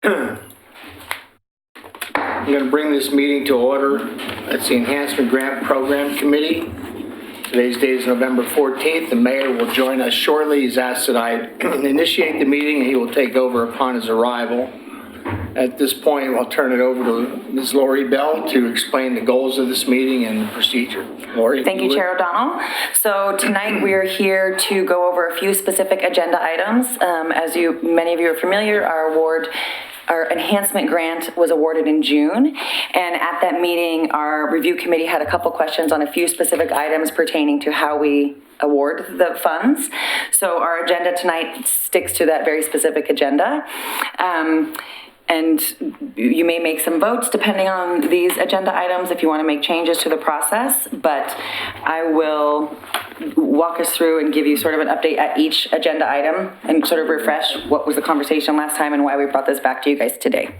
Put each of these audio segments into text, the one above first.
I'm going to bring this meeting to order. That's the Enhancement Grant Program Committee. Today's date is November 14th. The mayor will join us shortly. He's asked that I initiate the meeting, and he will take over upon his arrival. At this point, I'll turn it over to Ms. Lori Bell to explain the goals of this meeting and the procedure. Lori? Thank you, Chair O'Donnell. So tonight we are here to go over a few specific agenda items. As many of you are familiar, our enhancement grant was awarded in June, and at that meeting, our review committee had a couple questions on a few specific items pertaining to how we award the funds. So our agenda tonight sticks to that very specific agenda. And you may make some votes depending on these agenda items if you want to make changes to the process, but I will walk us through and give you sort of an update at each agenda item and sort of refresh what was the conversation last time and why we brought this back to you guys today.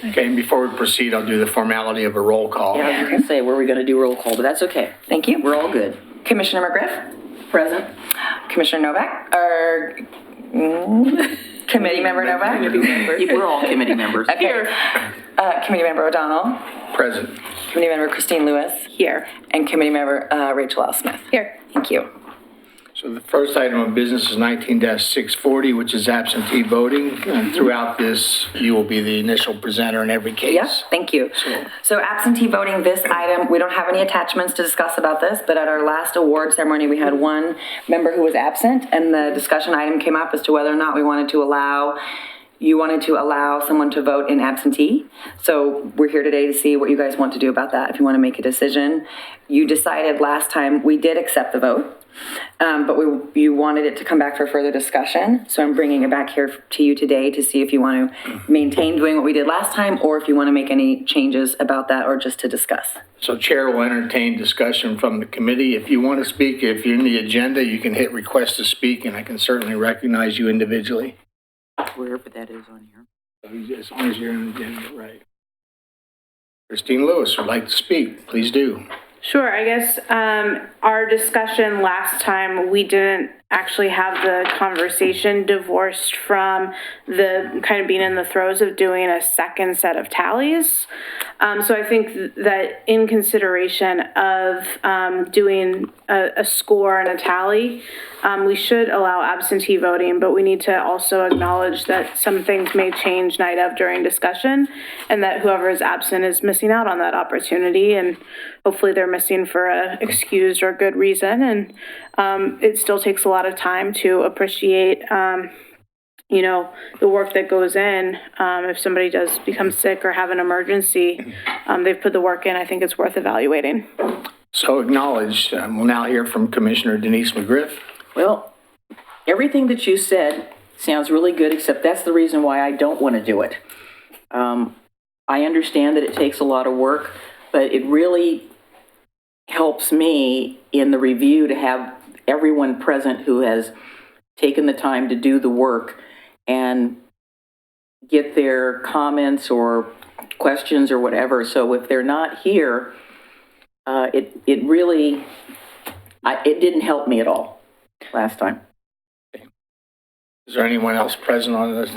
Okay, and before we proceed, I'll do the formality of a roll call. Yeah, I was going to say, were we going to do roll call, but that's okay. Thank you. We're all good. Commissioner McGriff? Present. Commissioner Novak? Committee member Novak? We're all committee members. Okay. Here. Committee member O'Donnell? Present. Committee member Christine Lewis? Here. And committee member Rachel L. Smith? Here. Thank you. So the first item of business is 19-640, which is absentee voting. And throughout this, you will be the initial presenter in every case. Yes, thank you. So absentee voting, this item, we don't have any attachments to discuss about this, but at our last award ceremony, we had one member who was absent, and the discussion item came up as to whether or not you wanted to allow someone to vote in absentee. So we're here today to see what you guys want to do about that, if you want to make a decision. You decided last time we did accept the vote. But you wanted it to come back for further discussion. So I'm bringing it back here to you today to see if you want to maintain doing what we did last time or if you want to make any changes about that or just to discuss. So Chair will entertain discussion from the committee. If you want to speak, if you're in the agenda, you can hit request to speak, and I can certainly recognize you individually. Wherever that is on here. As long as you're in the agenda, right. Christine Lewis would like to speak. Please do. Sure. I guess our discussion last time, we didn't actually have the conversation divorced from the kind of being in the throes of doing a second set of tallies. So I think that in consideration of doing a score and a tally, we should allow absentee voting, but we need to also acknowledge that some things may change night of during discussion and that whoever is absent is missing out on that opportunity, and hopefully they're missing for a excused or good reason. And it still takes a lot of time to appreciate the work that goes in. If somebody does become sick or have an emergency, they've put the work in. I think it's worth evaluating. So acknowledged. We'll now hear from Commissioner Denise McGriff. Well, everything that you said sounds really good, except that's the reason why I don't want to do it. I understand that it takes a lot of work, but it really helps me in the review to have everyone present who has taken the time to do the work and get their comments or questions or whatever. So if they're not here, it didn't help me at all last time. Is there anyone else present on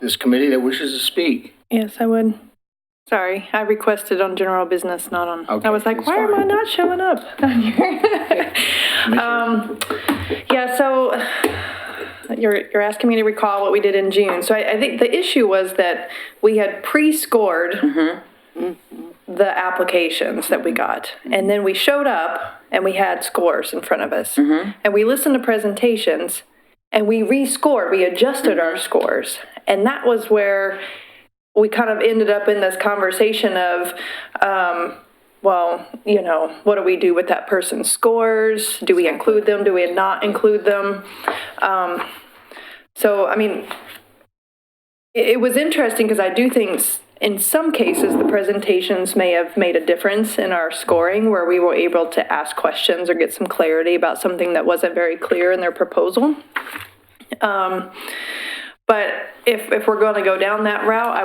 this committee that wishes to speak? Yes, I would. Sorry, I requested on general business, not on. Okay, I was like, why am I not showing up on here? Yeah, so you're asking me to recall what we did in June. So I think the issue was that we had pre-scored the applications that we got. And then we showed up and we had scores in front of us. And we listened to presentations and we rescored, we adjusted our scores. And that was where we kind of ended up in this conversation of, what do we do with that person's scores? Do we include them? Do we not include them? It was interesting because I do think in some cases the presentations may have made a difference in our scoring where we were able to ask questions or get some clarity about something that wasn't very clear in their proposal. But if we're going to go down that route,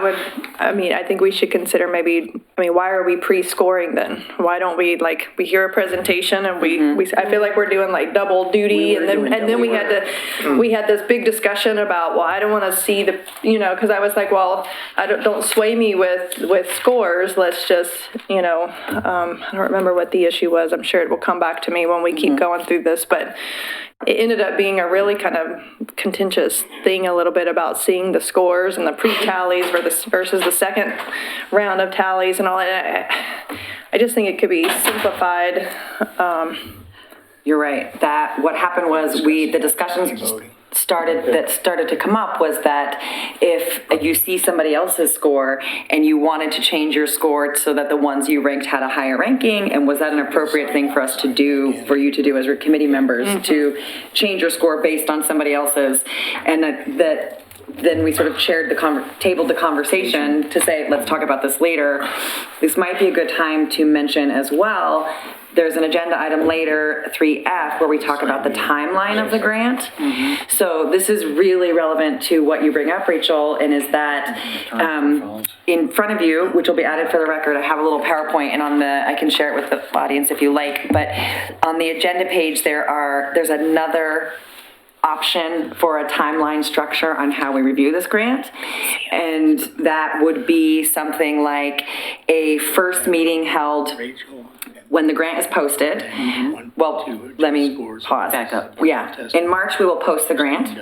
I think we should consider maybe I mean, why are we pre-scoring then? Why don't we, like, we hear a presentation and I feel like we're doing like double duty, and then we had this big discussion about, well, I don't want to see the, because I was like, well, don't sway me with scores. Let's just, I don't remember what the issue was. I'm sure it will come back to me when we keep going through this, but it ended up being a really kind of contentious thing a little bit about seeing the scores and the pre-tallies versus the second round of tallies and all that. I just think it could be simplified. You're right. That what happened was the discussions started to come up was that if you see somebody else's score and you wanted to change your score so that the ones you ranked had a higher ranking, and was that an appropriate thing for you to do as your committee members to change your score based on somebody else's, and that then we sort of tabled the conversation to say, let's talk about this later. This might be a good time to mention as well, there's an agenda item later, 3F, where we talk about the timeline of the grant. So this is really relevant to what you bring up, Rachel, and is that in front of you, which will be added for the record, I have a little PowerPoint, and I can share it with the audience if you like, but on the agenda page, there's another option for a timeline structure on how we review this grant. And that would be something like a first meeting held when the grant is posted. Well, let me pause. Back up. Yeah, in March, we will post the grant.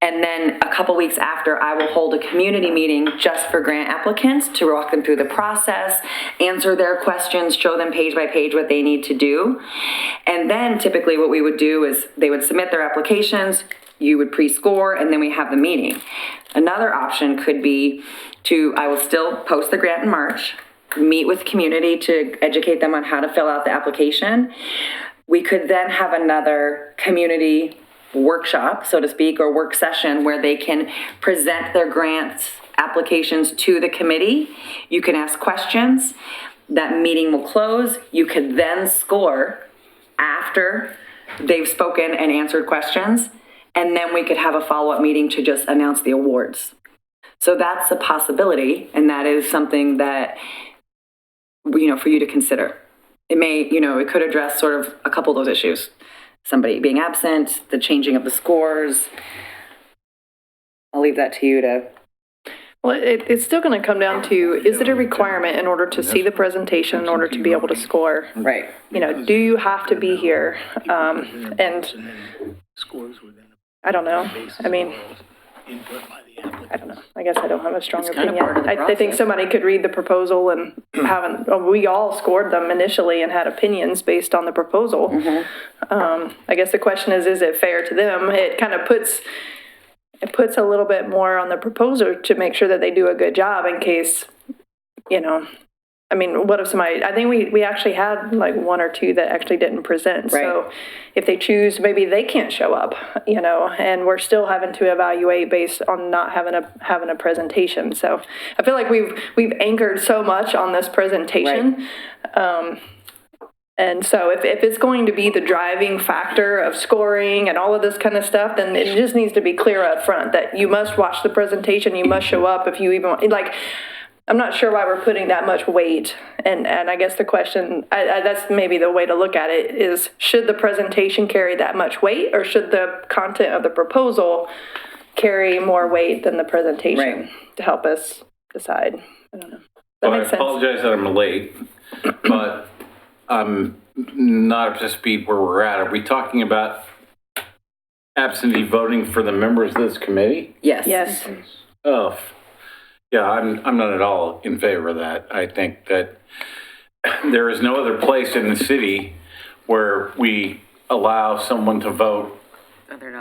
And then a couple weeks after, I will hold a community meeting just for grant applicants to walk them through the process, answer their questions, show them page by page what they need to do. And then typically what we would do is they would submit their applications, you would pre-score, and then we have the meeting. Another option could be I will still post the grant in March, meet with community to educate them on how to fill out the application. We could then have another community workshop, so to speak, or work session where they can present their grants applications to the committee. You can ask questions. That meeting will close. You could then score after they've spoken and answered questions. And then we could have a follow-up meeting to just announce the awards. So that's a possibility, and that is something that, for you to consider. It may, it could address sort of a couple of those issues. Somebody being absent, the changing of the scores. I'll leave that to you to. Well, it's still going to come down to, is it a requirement in order to see the presentation, in order to be able to score? Right. Do you have to be here? And I don't know. I mean, I don't know. I guess I don't have a strong opinion. Kind of part of the I think somebody could read the proposal and we all scored them initially and had opinions based on the proposal. I guess the question is it fair to them? It kind of puts a little bit more on the proposer to make sure that they do a good job in case, I mean, what if somebody, I think we actually had like one or two that actually didn't present. Right. So if they choose, maybe they can't show up, and we're still having to evaluate based on not having a presentation. So I feel like we've anchored so much on this presentation. Right. And so if it's going to be the driving factor of scoring and all of this kind of stuff, then it just needs to be clear up front that you must watch the presentation, you must show up if you even, I'm not sure why we're putting that much weight. And I guess the question, that's maybe the way to look at it, is should the presentation carry that much weight, or should the content of the proposal carry more weight than the presentation to help us decide? I don't know. That makes sense. I apologize that I'm late, but I'm not up to speed where we're at. Are we talking about absentee voting for the members of this committee? Yes. Yes. Oh, yeah, I'm not at all in favor of that. I think that there is no other place in the city where we allow someone to vote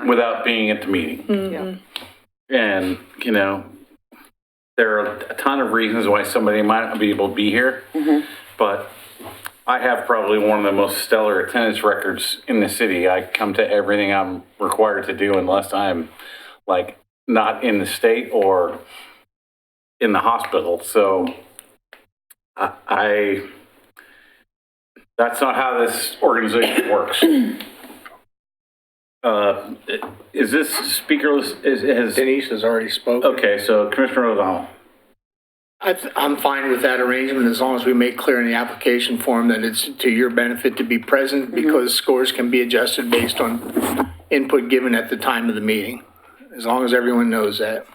without being at the meeting. And, there are a ton of reasons why somebody might not be able to be here, but I have probably one of the most stellar attendance records in the city. I come to everything I'm required to do unless I'm not in the state or in the hospital. So that's not how this organization works. Is this speakerless? Has Denise has already spoken. Okay, so Commissioner O'Donnell. I'm fine with that arrangement as long as we make clear in the application form that it's to your benefit to be present because scores can be adjusted based on input given at the time of the meeting, as long as everyone knows that.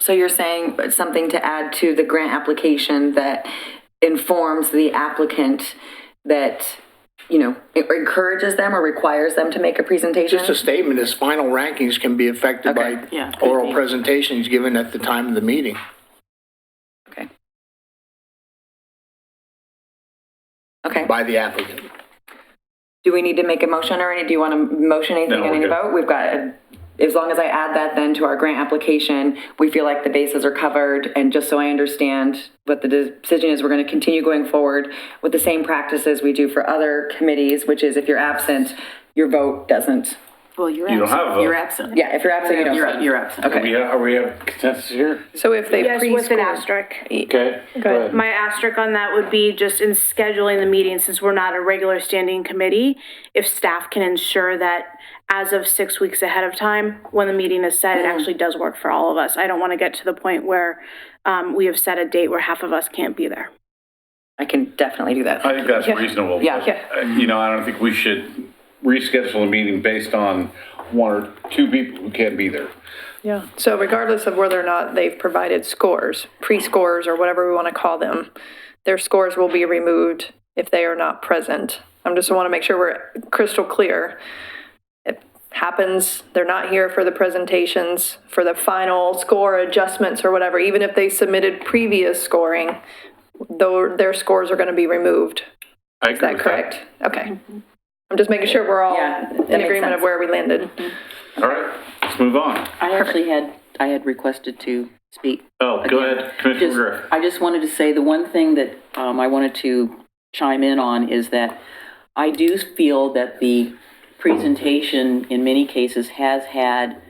So you're saying something to add to the grant application that informs the applicant that, you know, it encourages them or requires them to make a presentation? Just a statement is final rankings can be affected Okay. by Yeah. oral presentations given at the time of the meeting. Okay. Okay. By the applicant. Do we need to make a motion or do you want to motion anything No, on we're any good. vote? We've got, as long as I add that then to our grant application, we feel like the bases are covered. And just so I understand what the decision is, we're going to continue going forward with the same practices we do for other committees, which is if you're absent, your vote doesn't. Well, you're You don't absent. have a vote. You're absent. Yeah, if you're absent, you don't. You're, vote. you're absent. Okay. Are we have consensus here? So if they Yes, with an pre-score. asterisk. Okay. Go ahead. My asterisk on that would be just in scheduling the meeting, since we're not a regular standing committee, if staff can ensure that as of 6 weeks ahead of time, when the meeting is set, it actually does work for all of us. I don't want to get to the point where we have set a date where half of us can't be there. I can definitely do that. I think that's Yeah. reasonable. Yeah. but, you know, I don't think we should reschedule a meeting based on one or two people who can't be there. Yeah, so regardless of whether or not they've provided scores, pre-scores or whatever we want to call them, their scores will be removed if they are not present. I just want to make sure we're crystal clear. It happens, they're not here for the presentations, for the final score adjustments or whatever, even if they submitted previous scoring, though their scores are going to be removed. I Is agree that with correct? Okay. I'm just making sure we're all Yeah, that in makes agreement sense. of where we landed. All right, let's move on. I actually had requested to speak. Oh, go ahead, Commissioner Just, Griff. I just wanted to say the one thing that I wanted to chime in on is that I do feel that the presentation in many cases has had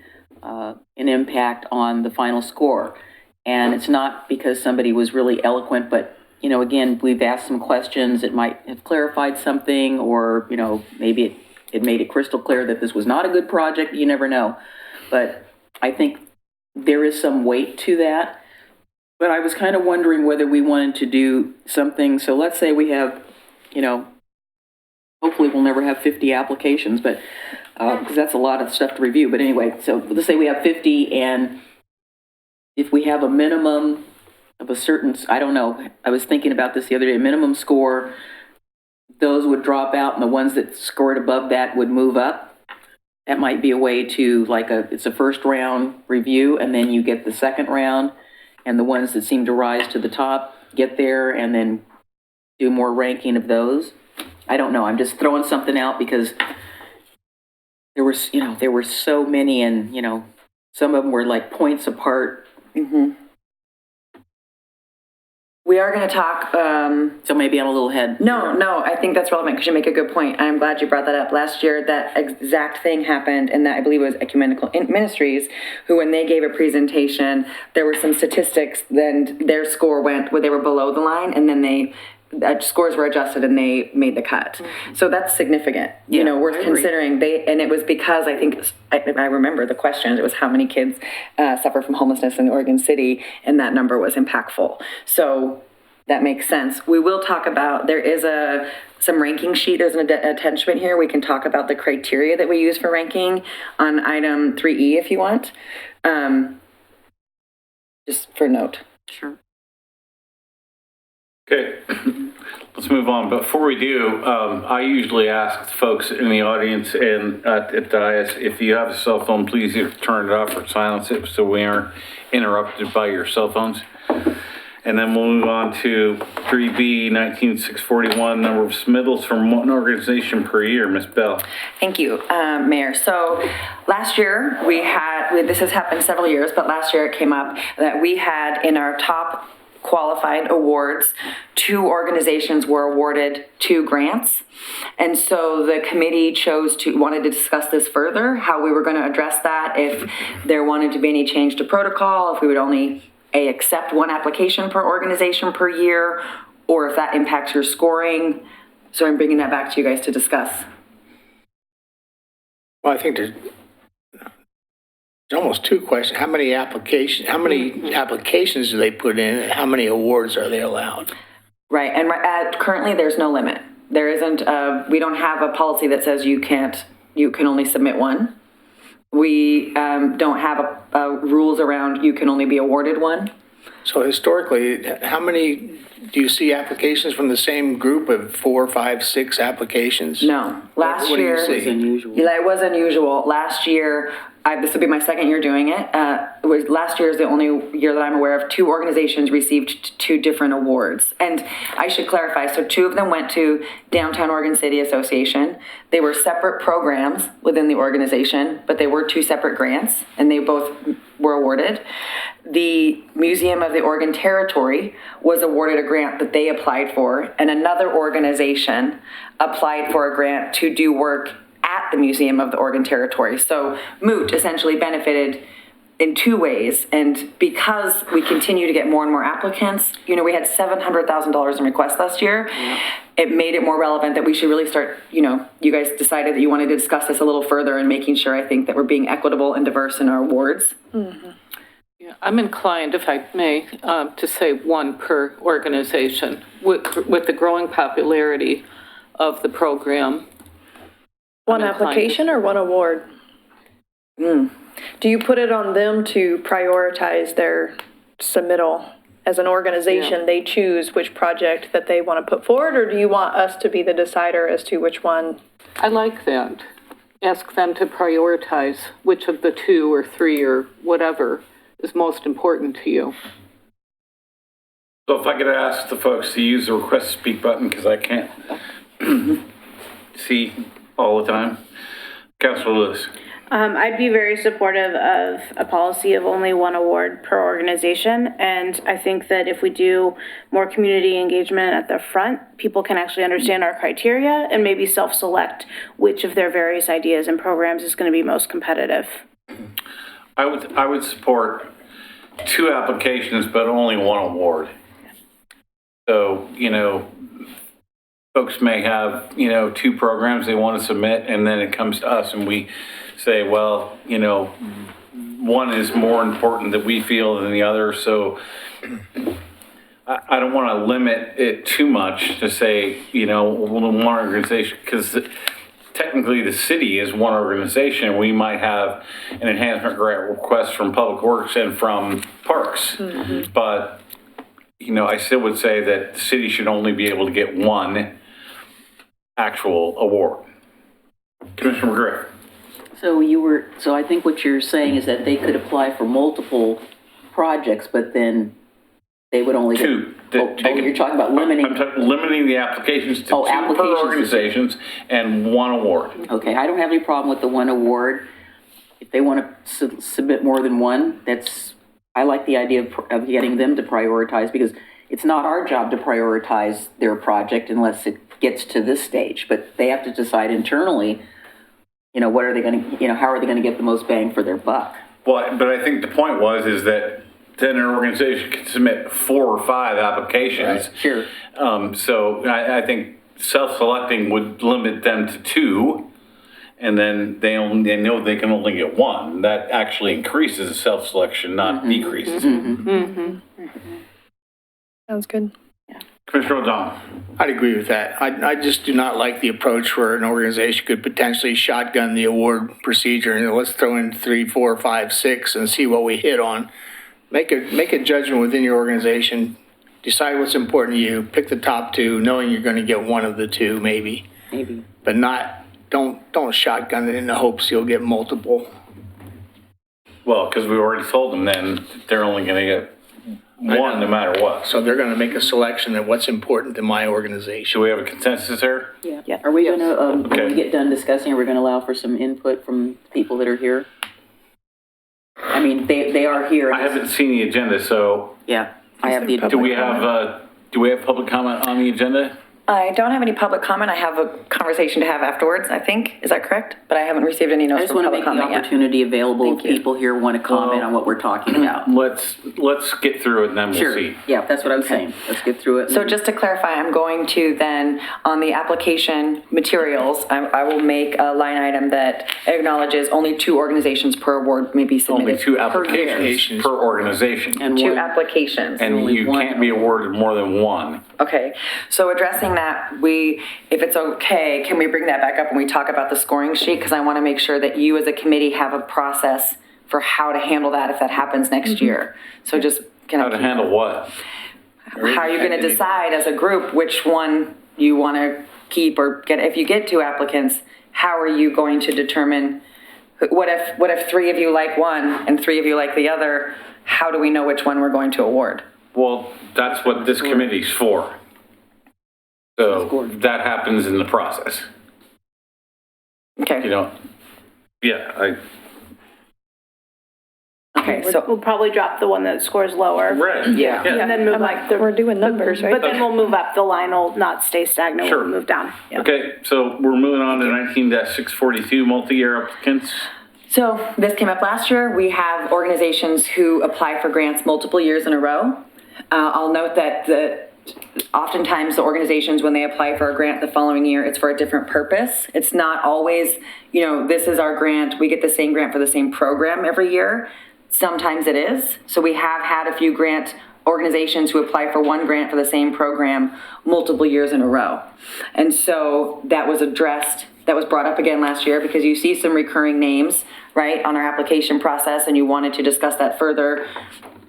an impact on the final score. And it's not because somebody was really eloquent, but, you know, again, we've asked some questions, it might have clarified something, or, you know, maybe it made it crystal clear that this was not a good project, you never know. But I think there is some weight to that. But I was kind of wondering whether we wanted to do something, so let's say we have, you know, hopefully we'll never have 50 applications, but, because that's a lot of stuff to review, but anyway, so let's say we have 50, and if we have a minimum of a certain, I don't know, I was thinking about this the other day, minimum score, those would drop out, and the ones that scored above that would move up. That might be a way to, like, it's a first round review, and then you get the second round, and the ones that seem to rise to the top get there, and then do more ranking of those. I don't know, I'm just throwing something out because there were so many, and, you know, some of them were like points apart. We are going to talk, So maybe I'm a little ahead. no, I think that's relevant because you make a good point. I'm glad you brought that up. Last year, that exact thing happened, and that I believe it was Ecumenical Ministries, who when they gave a presentation, there were some statistics, then their score went where they were below the line, and then scores were adjusted and they made the cut. So that's significant, you know, worth considering. And it was because I think, I remember the questions, it was how many kids suffer from homelessness in Oregon City, and that number was impactful. So that makes sense. We will talk about, there is some ranking sheet, there's an attachment here. We can talk about the criteria that we use for ranking on item 3E if you want. Just for note. Sure. Okay, let's move on. Before we do, I usually ask folks in the audience and at the dais, if you have a cell phone, please either turn it off or silence it so we aren't interrupted by your cell phones. And then we'll move on to 3B, 19641, number of submittals from one organization per year. Ms. Bell. Thank you, Mayor. So last year this has happened several years, but last year it came up that we had in our top qualified awards, 2 organizations were awarded 2 grants. And so the committee wanted to discuss this further, how we were going to address that, if there wanted to be any change to protocol, if we would only accept 1 application per organization per year, or if that impacts your scoring. So I'm bringing that back to you guys to discuss. Well, I think There's almost two questions. How many applications do they put in, and how many awards are they allowed? Right, and currently, there's no limit. There isn't, we don't have a policy that says you can only submit one. We don't have rules around you can only be awarded one. So historically, how many, do you see applications from the same group of 4, 5, 6 applications? No. Last What do you year, see? it was unusual. Last year, this will be my second year doing it. Last year is the only year that I'm aware of 2 organizations received 2 different awards. And I should clarify, so 2 of them went to Downtown Oregon City Association. They were separate programs within the organization, but they were 2 separate grants, and they both were awarded. The Museum of the Oregon Territory was awarded a grant that they applied for, and another organization applied for a grant to do work at the Museum of the Oregon Territory. So Moot essentially benefited in 2 ways. And because we continue to get more and more applicants, we had $700,000 in requests last year. Yeah. It made it more relevant that we should really start, you guys decided that you wanted to discuss this a little further and making sure, I think, that we're being equitable and diverse in our awards. Mm-hmm. Yeah, I'm inclined, if I may, to say 1 per organization. With the growing popularity of the program, 1 application or 1 award? Do you put it on them to prioritize their submittal? As an organization, they choose which project that they want to put forward, or do you want us to be the decider as to which one? I like that. Ask them to prioritize which of the 2 or 3 or whatever is most important to you. So if I could ask the folks to use the request to speak button, because I can't see all the time. Councilor Lewis. I'd be very supportive of a policy of only 1 award per organization. And I think that if we do more community engagement at the front, people can actually understand our criteria and maybe self-select which of their various ideas and programs is going to be most competitive. I would support 2 applications, but only 1 award. So, folks may have, 2 programs they want to submit, and then it comes to us and we say, well, 1 is more important that we feel than the other. So I don't want to limit it too much to say, 1 organization, because technically the city is 1 organization. We might have an enhancement grant request from Public Works and from Parks. Mm-hmm. But, I still would say that the city should only be able to get 1 actual award. Commissioner McGriff. So I think what you're saying is that they could apply for multiple projects, but then they would only 2. You're talking about limiting. I'm limiting the applications to 2 applications per organizations and 1 award. Okay, I don't have any problem with the 1 award. If they want to submit more than 1, I like the idea of getting them to prioritize, because it's not our job to prioritize their project unless it gets to this stage, but they have to decide internally, what are they going to, how are they going to get the most bang for their buck? Well, but I think the point is that then an organization can submit 4 or 5 applications. Right. Sure. So I think self-selecting would limit them to 2, and then they know they can only get 1. That actually increases the self-selection, not decreases. Sounds good. Commissioner O'Donnell. I'd agree with that. I just do not like the approach where an organization could potentially shotgun the award procedure and let's throw in 3, 4, 5, 6 and see what we hit on. Make a judgment within your organization. Decide what's important to you. Pick the top 2, knowing you're going to get 1 of the 2, maybe. But don't shotgun it in the hopes you'll get multiple. Well, because we already told them then they're only going to get 1 no matter what. So they're going to make a selection of what's important to my organization. Should we have a consensus there? Yeah. Are we going to, when we get done discussing, are we going to allow for some input from people that are here? I mean, they are here. I haven't seen the agenda, so. Yeah, I have the. Do we have public comment on the agenda? I don't have any public comment. I have a conversation to have afterwards, I think. Is that correct? But I haven't received any I notes just for want to public make the comment yet. opportunity available if Thank you. people here want to comment on what we're talking about. Let's get through it and then we'll Sure, see. yeah, that's what I'm saying. Let's get through it. So just to clarify, I'm going to then, on the application materials, I will make a line item that acknowledges only 2 organizations per award may be submitted. Only 2 per year. applications per organization. And 2 one- applications. And only you one. can't be awarded more than 1. Okay, so addressing that, if it's okay, can we bring that back up when we talk about the scoring sheet? Because I want to make sure that you as a committee have a process for how to handle that if that happens next year. So just kind How of to handle what? how are you going to decide as a group which one you want to keep or get? If you get 2 applicants, how are you going to determine, what if 3 of you like one and 3 of you like the other? How do we know which one we're going to award? Well, that's what this committee's for. So that happens in the process. Okay. You know, yeah, Okay, so, We'll probably drop the one that scores lower. right. Yeah. And then move up the. We're doing numbers, right? But then we'll move up, the line will not stay stagnant, Sure. we'll move down. Yeah. Okay, so we're moving on to 19-642, multi-year applicants. so this came up last year. We have organizations who apply for grants multiple years in a row. I'll note that oftentimes the organizations, when they apply for a grant the following year, it's for a different purpose. It's not always, this is our grant, we get the same grant for the same program every year. Sometimes it is. So we have had a few grant organizations who apply for one grant for the same program multiple years in a row. And so that was addressed, that was brought up again last year because you see some recurring names, right, on our application process, and you wanted to discuss that further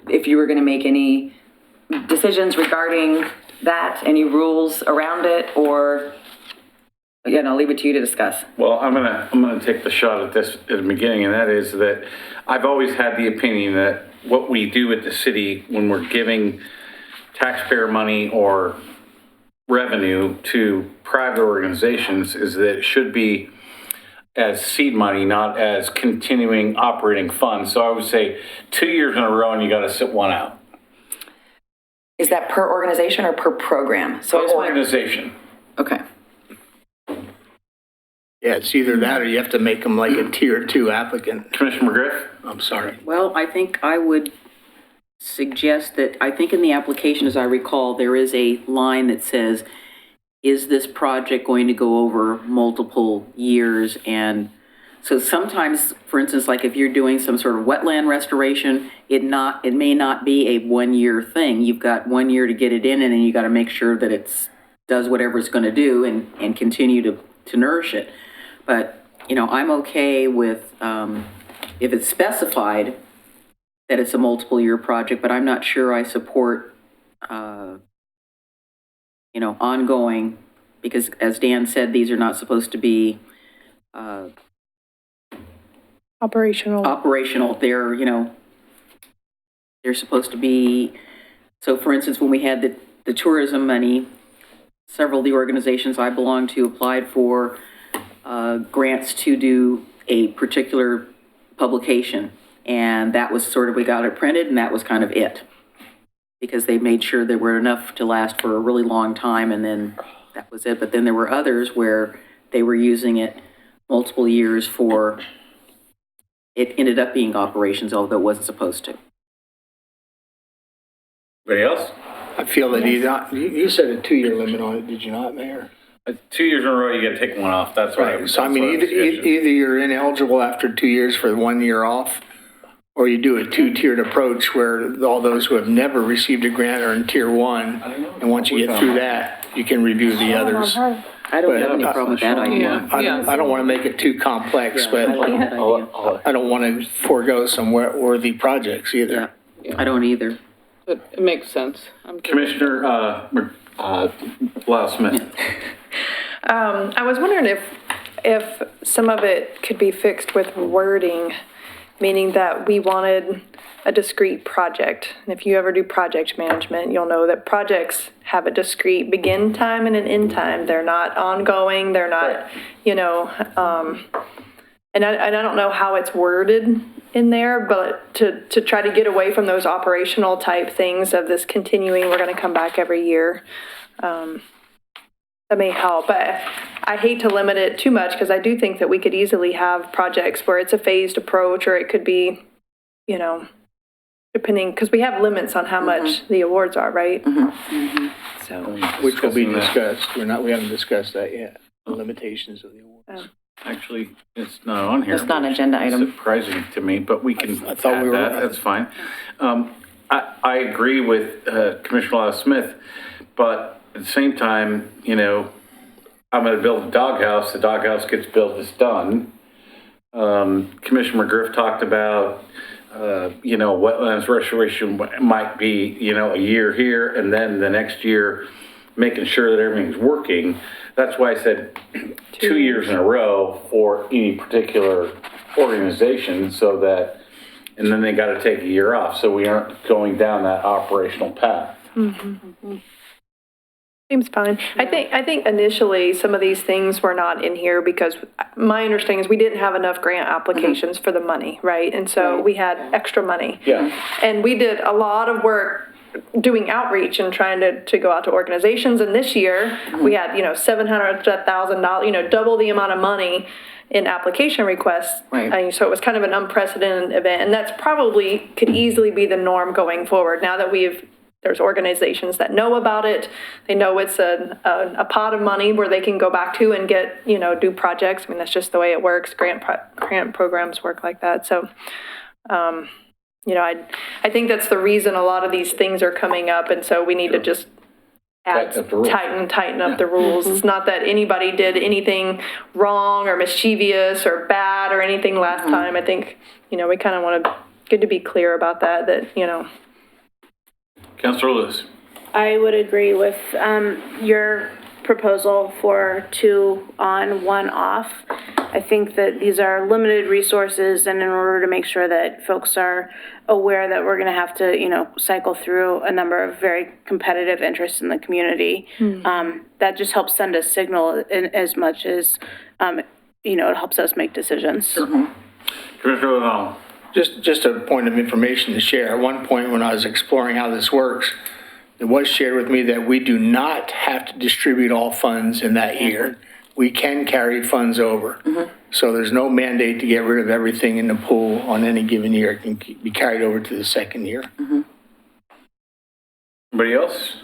if you were going to make any decisions regarding that, any rules around it, or, I'll leave it to you to discuss. Well, I'm gonna take the shot at this at the beginning, and that is that I've always had the opinion that what we do at the city when we're giving taxpayer money or revenue to private organizations is that it should be as seed money, not as continuing operating funds. So I would say 2 years in a row and you gotta sit one out. Is that per organization or per program? So I just want- Organization. Okay. Yeah, it's either that or you have to make them like a tier 2 applicant. Commissioner McGriff? I'm sorry. Well, I think I would suggest that, I think in the application, as I recall, there is a line that says, is this project going to go over multiple years? And so sometimes, for instance, like if you're doing some sort of wetland restoration, it may not be a 1-year thing. You've got 1 year to get it in, and then you got to make sure that does whatever it's going to do and continue to nourish it. But, I'm okay with, if it's specified that it's a multiple year project, but I'm not sure I support, ongoing, because as Dan said, these are not supposed to be, operational. They're supposed to be, so for instance, when we had the tourism money, several of the organizations I belong to applied for grants to do a particular publication. And that was sort of, we got it printed and that was kind of it. Because they made sure there were enough to last for a really long time and then that was it. But then there were others where they were using it multiple years for, it ended up being operations, although it wasn't supposed to. Anybody else? I feel that you said a 2-year limit on it, did you not, Mayor? 2 years in a row, you gotta take one off. That's what I Right, was. so I mean, either you're ineligible after 2 years for 1 year off, or you do a 2-tiered approach where all those who have never received a grant are in tier 1, and once you get through that, you can review the others. I don't have any problem with that idea. I don't want to make it too complex, but I like that idea. I don't want to forego some worthy projects either. Yeah, I don't either. But it makes sense. Commissioner, Lyle Smith. I was wondering if some of it could be fixed with wording, meaning that we wanted a discrete project. And if you ever do project management, you'll know that projects have a discrete begin time and an end time. They're not ongoing, they're not, and I don't know how it's worded in there, but to try to get away from those operational type things of this continuing, we're gonna come back every year. that may help. But I hate to limit it too much because I do think that we could easily have projects where it's a phased approach, or it could be, you know, depending, because we have limits on how much the awards are, right? So, Which will be discussed. We haven't discussed that yet, the limitations of the awards. Actually, it's not on here. It's not an agenda It's item. surprising to me, but we can I thought add we were- that, that's fine. I agree with Commissioner Lyle Smith, but at the same time, you know, I'm gonna build a doghouse, the doghouse gets built, it's done. Commissioner McGriff talked about, you know, wetlands restoration might be, you know, a year here, and then the next year, making sure that everything's working. That's why I said 2 years in a row for any particular organization, so that, and then they gotta take a year off, so we aren't going down that operational path. seems fine. I think initially some of these things were not in here because my understanding is we didn't have enough grant applications for the money, right? And so we had extra money. Yeah. And we did a lot of work doing outreach and trying to go out to organizations. And this year, we had, you know, $700,000, you know, double the amount of money in application requests. Right. I mean, so it was kind of an unprecedented event. And that's probably could easily be the norm going forward. Now that there's organizations that know about it, they know it's a pot of money where they can go back to and get, you know, do projects. I mean, that's just the way it works. Grant programs work like that. So, you know, I think that's the reason a lot of these things are coming up, and so we need to just Tighten up the rules. tighten up the rules. It's not that anybody did anything wrong or mischievous or bad or anything last time. I think, you know, we kind of want to, good to be clear about that, you know. Councilor Lewis. I would agree with your proposal for 2 on, 1 off. I think that these are limited resources, and in order to make sure that folks are aware that we're going to have to, you know, cycle through a number of very competitive interests in the community, that just helps send a signal in as much as, you know, it helps us make decisions. Commissioner O'Donnell. Just a point of information to share. At one point when I was exploring how this works, it was shared with me that we do not have to distribute all funds in that year. We can carry funds over. So there's no mandate to get rid of everything in the pool on any given year. It can be carried over to the second year. Anybody else?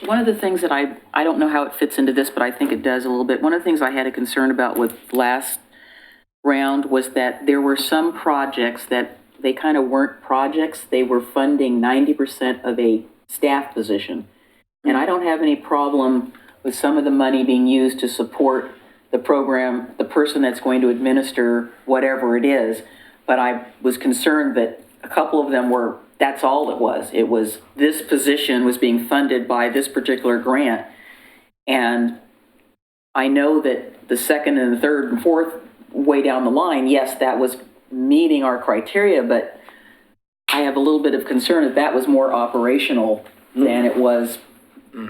One of the things that I don't know how it fits into this, but I think it does a little bit. One of the things I had a concern about with last round was that there were some projects that they kind of weren't projects. They were funding 90% of a staff position. And I don't have any problem with some of the money being used to support the program, the person that's going to administer whatever it is. But I was concerned that a couple of them were, that's all it was. It was this position was being funded by this particular grant. And I know that the second and the third and fourth way down the line, yes, that was meeting our criteria, but I have a little bit of concern that that was more operational than it was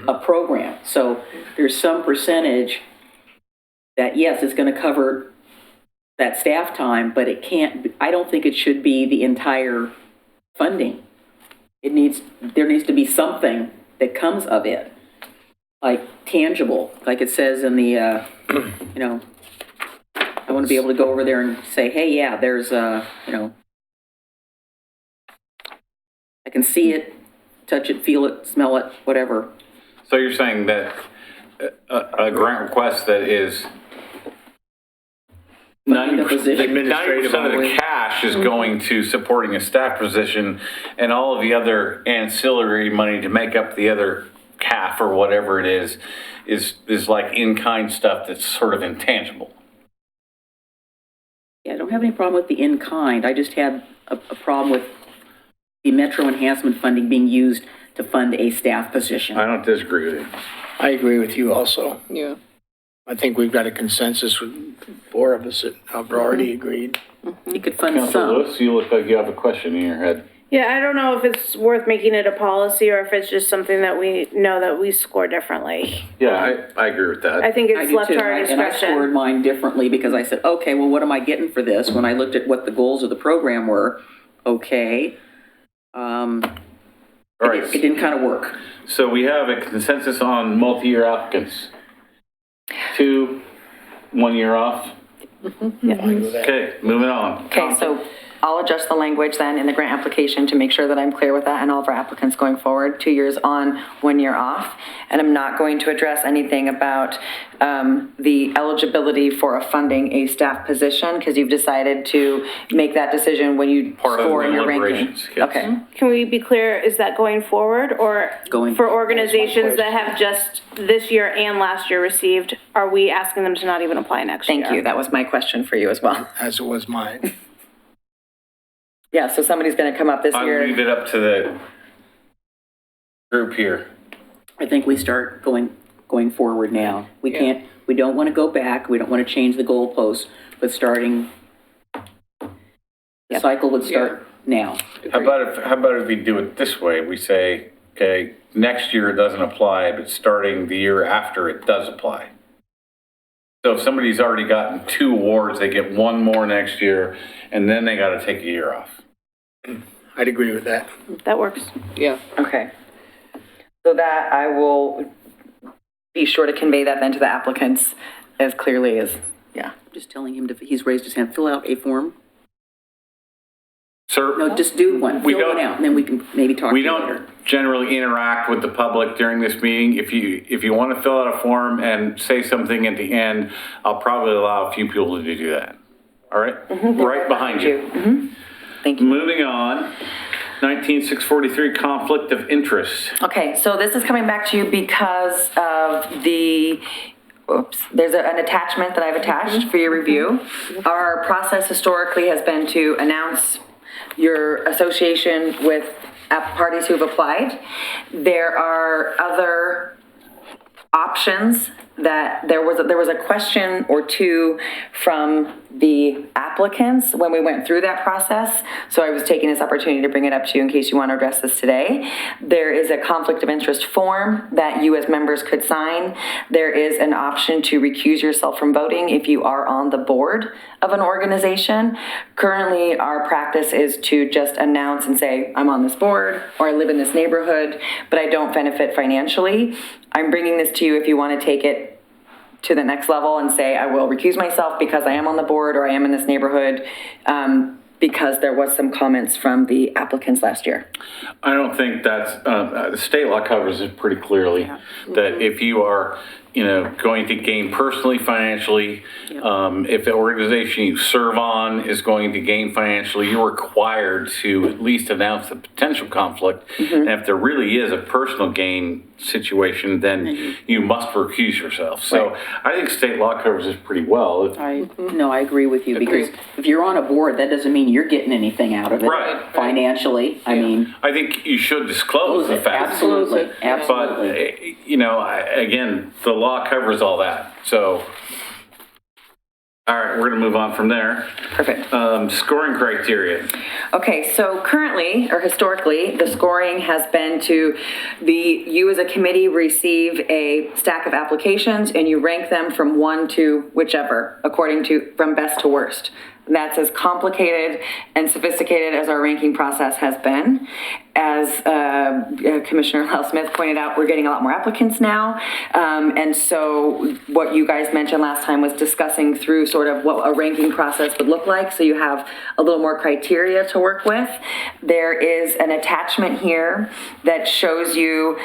a program. So there's some percentage that, yes, it's going to cover that staff time, but it can't, I don't think it should be the entire funding. There needs to be something that comes of it, like tangible, like it says in the, you know, I want to be able to go over there and say, hey, yeah, there's you know, I can see it, touch it, feel it, smell it, whatever. So you're saying that a grant request that is 90% of the cash is going to supporting a staff position, and all of the other ancillary money to make up the other half or whatever it is like in-kind stuff that's sort of intangible. Yeah, I don't have any problem with the in-kind. I just have a problem with the Metro Enhancement funding being used to fund a staff position. I don't disagree with you. I agree with you also. Yeah. I think we've got a consensus with 4 of us that have already agreed. You could fund Councilor some. Lewis, you look like you have a question in your head. Yeah, I don't know if it's worth making it a policy or if it's just something that we know that we score differently. Yeah, I agree with that. I think I it's do left too, to our and I scored discretion. mine differently because I said, okay, well, what am I getting for this? When I looked at what the goals of the program were, okay. All right, It didn't kind of work. so we have a consensus on multi-year applicants. 2, 1 year off. Okay, moving on. Okay, so I'll adjust the language then in the grant application to make sure that I'm clear with that and all of our applicants going forward, 2 years on, 1 year off. And I'm not going to address anything about the eligibility for funding a staff position, because you've decided to make that decision when you Part of score in the your ranking. deliberations, yes. Okay. Can we be clear, is that going forward or Going- for organizations that have just this year and last year received, are we asking them to not even apply next year? Thank you. That was my question for you as well. As it was mine. Yeah, so somebody's going to come up this I'll year. leave it up to the group here. I think we start going forward now. We don't want to go back, we don't want to change the goalposts, but starting, the cycle would start now. How about if we do it this way? We say, okay, next year it doesn't apply, but starting the year after it does apply. So if somebody's already gotten 2 awards, they get 1 more next year, and then they got to take a year off. I'd agree with that. That works. Yeah. Okay. So that I will be sure to convey that then to the applicants as clearly as, yeah. Just telling him he's raised his hand, fill out a form. Sir, No, just do one, We fill one don't- out, and then we can maybe talk we later. don't generally interact with the public during this meeting. If you want to fill out a form and say something at the end, I'll probably allow a few people to do that. All right? Right behind you. Thank you. Moving on, 19643, conflict of interest. Okay, so this is coming back to you because of there's an attachment that I've attached for your review. Our process historically has been to announce your association with parties who've applied. There are other options that there was a question or two from the applicants when we went through that process. So I was taking this opportunity to bring it up to you in case you want to address this today. There is a conflict of interest form that you as members could sign. There is an option to recuse yourself from voting if you are on the board of an organization. Currently, our practice is to just announce and say, I'm on this board, or I live in this neighborhood, but I don't benefit financially. I'm bringing this to you if you want to take it to the next level and say, I will recuse myself because I am on the board or I am in this neighborhood, because there was some comments from the applicants last year. I don't think that's, the state law covers it pretty clearly, that if you are, going to gain personally, financially, if the organization you serve on is going to gain financially, you're required to at least announce the potential conflict. And if there really is a personal gain situation, then you must recuse yourself. So I think state law covers this pretty well. No, I agree with you, because if you're on a board, that doesn't mean you're getting anything out of it. Right. Financially, I mean. I think you should disclose the facts. Absolutely, But, absolutely. again, the law covers all that. So, all right, we're going to move on from there. Perfect. Scoring criteria. Okay, so currently, or historically, the scoring has been you as a committee receive a stack of applications and you rank them from 1 to whichever, from best to worst. That's as complicated and sophisticated as our ranking process has been. As Commissioner Lyle Smith pointed out, we're getting a lot more applicants now. And so what you guys mentioned last time was discussing through sort of what a ranking process would look like, so you have a little more criteria to work with. There is an attachment here that shows you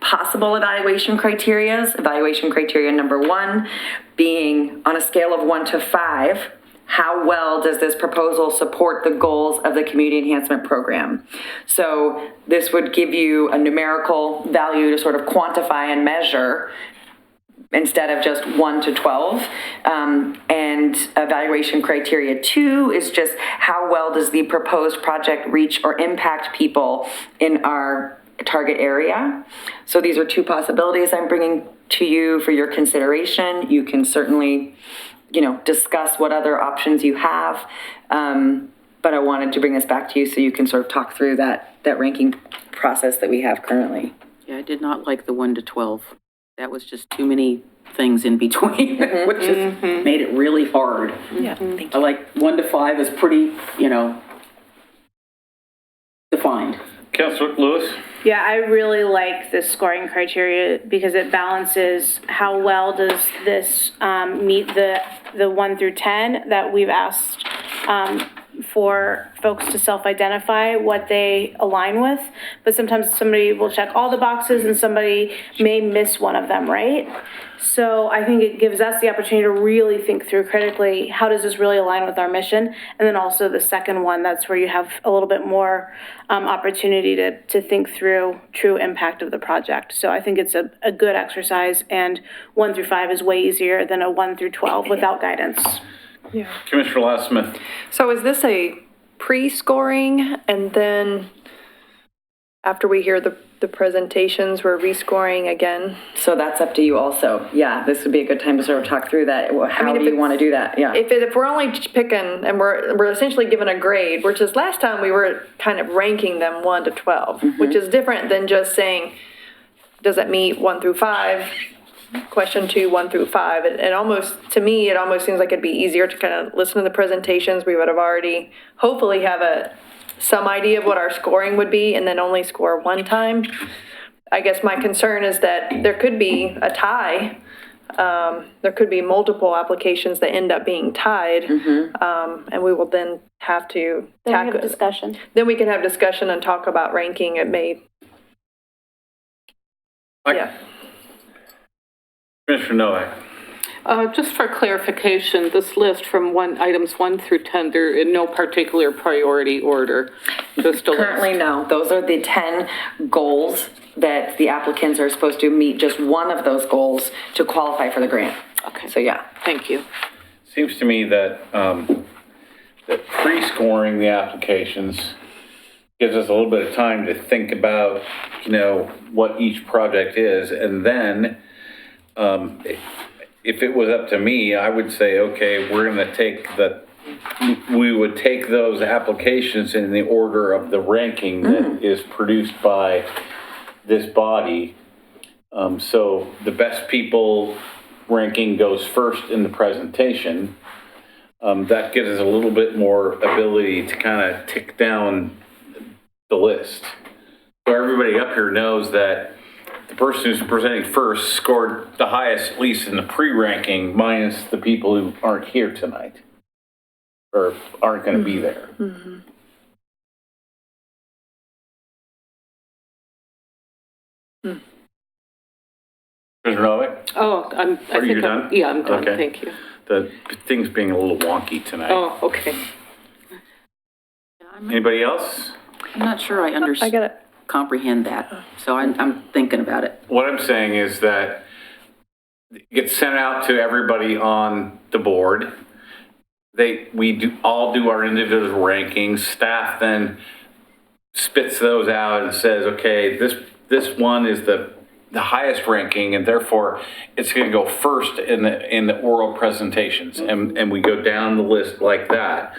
possible evaluation criteria. Evaluation criteria number 1 being on a scale of 1 to 5, how well does this proposal support the goals of the community enhancement program? So this would give you a numerical value to sort of quantify and measure instead of just 1 to 12. And evaluation criteria 2 is just how well does the proposed project reach or impact people in our target area. So these are 2 possibilities I'm bringing to you for your consideration. You can certainly discuss what other options you have. But I wanted to bring this back to you so you can sort of talk through that ranking process that we have currently. Yeah, I did not like the 1 to 12. That was just too many things in between, which just made it really hard. Yeah. I like 1 to 5 is pretty, defined. Councilor Lewis? Yeah, I really like this scoring criteria because it balances how well does this meet the 1 through 10 that we've asked for folks to self-identify what they align with. But sometimes somebody will check all the boxes and somebody may miss one of them, right? So I think it gives us the opportunity to really think through critically, how does this really align with our mission? And then also the second one, that's where you have a little bit more opportunity to think through true impact of the project. So I think it's a good exercise, and 1 through 5 is way easier than a 1 through 12 without guidance. Commissioner Last-Smith? So is this a pre-scoring, and then after we hear the presentations, we're rescoring again? So that's up to you also. Yeah, this would be a good time to sort of talk through that. How do you want to do that? Yeah. If we're only picking, and we're essentially given a grade, which is last time we were kind of ranking them 1 to 12, which is different than just saying, does it meet 1 through 5? Question 2, 1 through 5. It almost, to me, it almost seems like it'd be easier to kind of listen to the presentations. We would have already, hopefully have some idea of what our scoring would be, and then only score one time. I guess my concern is that there could be a tie. There could be multiple applications that end up being tied. And we will then have to tackle discussion. Then we can have discussion and talk about ranking. It may, yeah. Commissioner Nowak? Just for clarification, this list from items 1 through 10, they're in no particular priority order, just a list. Currently, no. Those are the 10 goals that the applicants are supposed to meet just one of those goals to qualify for the grant. Okay. So, yeah. Thank you. Seems to me that, that pre-scoring the applications gives us a little bit of time to think about, what each project is, and then, if it was up to me, I would say, okay, we're gonna we would take those applications in the order of the ranking that is produced by this body. So the best people ranking goes first in the presentation. That gives us a little bit more ability to kind of tick down the list. So everybody up here knows that the person who's presenting first scored the highest, at least in the pre-ranking, minus the people who aren't here tonight or aren't going to be there. Mr. Novick? Oh, Are you done? Yeah, I'm done. Okay. Thank you. The thing's being a little wonky tonight. Oh, okay. Anybody else? I'm not sure I understand. I got it. Comprehend that, so I'm thinking about it. What I'm saying is that it gets sent out to everybody on the board. We all do our individual rankings. Staff then spits those out and says, okay, this one is the highest ranking, and therefore it's going to go first in the oral presentations, and we go down the list like that.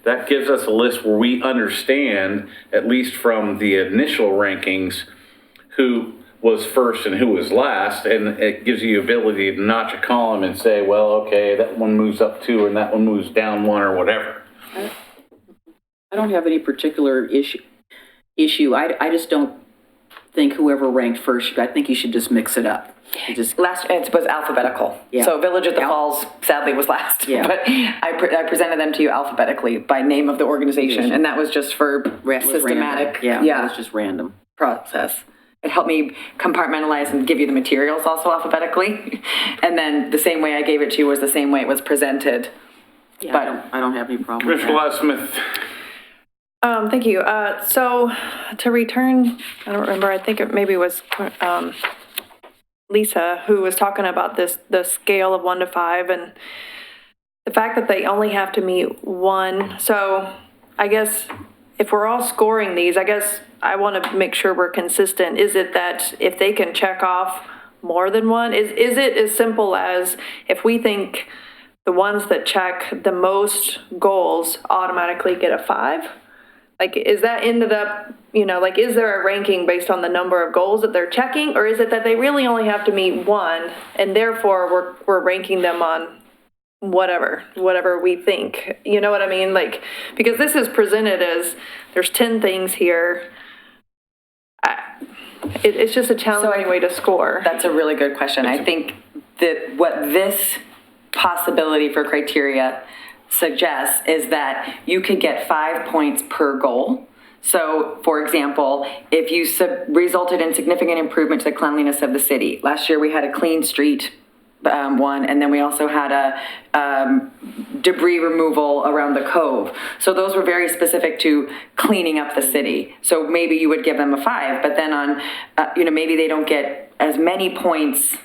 That gives us a list where we understand, at least from the initial rankings, who was first and who was last, and it gives you the ability to notch a column and say, well, okay, that one moves up 2 and that one moves down 1 or whatever. I don't have any particular issue. I just don't think whoever ranked first, I think you should just mix it up. It was alphabetical. Yeah. So Village at the Falls sadly was last. Yeah. But I presented them to you alphabetically by name of the organization, and that was just for systematic. Random. Yeah, it was just random. Process. It helped me compartmentalize and give you the materials also alphabetically. And then the same way I gave it to you was the same way it was presented. Yeah, But I don't have any problem with Commissioner that. Last-Smith? Thank you. So to return, I don't remember, I think it maybe was Lisa who was talking about the scale of 1 to 5 and the fact that they only have to meet 1. So I guess if we're all scoring these, I guess I want to make sure we're consistent. Is it that if they can check off more than 1, is it as simple as if we think the ones that check the most goals automatically get a 5? Like, is that ended up, is there a ranking based on the number of goals that they're checking? Or is it that they really only have to meet 1 and therefore we're ranking them on whatever we think? You know what I mean? Like, because this is presented as there's 10 things here. it's just a challenging way to score. That's a really good question. I think that what this possibility for criteria suggests is that you could get 5 points per goal. So, for example, if you resulted in significant improvement to the cleanliness of the city. Last year, we had a clean street one, and then we also had a debris removal around the cove. So those were very specific to cleaning up the city. So maybe you would give them a 5, but then on, maybe they don't get as many points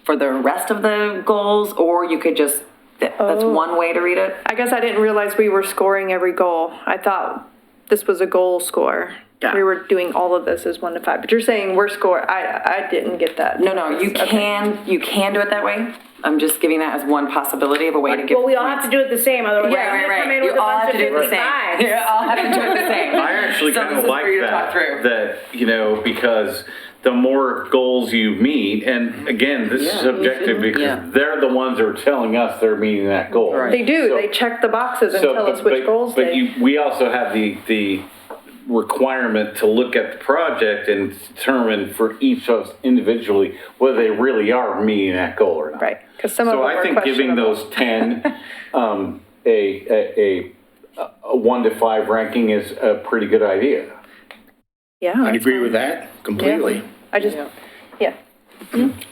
for the rest of the goals, or you could just, that's one way to read it. I guess I didn't realize we were scoring every goal. I thought this was a goal score. Yeah. We were doing all of this as 1 to 5, but you're saying we're I didn't get that. No, you Okay. can do it that way. I'm just giving that as one possibility of a way to give. Well, we all have to do it the same, otherwise Yeah, we're gonna come in You with a all bunch have of to do it the same. 55s. You all have to do it the same. I actually So kind this of is like for you to talk through. that, because the more goals you meet, and again, this is subjective because they're the ones that are telling us they're meeting that goal. Right. They do. So- They check the boxes and tell us which goals But they. we also have the requirement to look at the project and determine for each of us individually whether they really are meeting that goal or not. Right, because some of So them I are think giving questionable. those 10 a 1 to 5 ranking is a pretty good idea. Yeah. I'd agree with that completely. I just, yeah,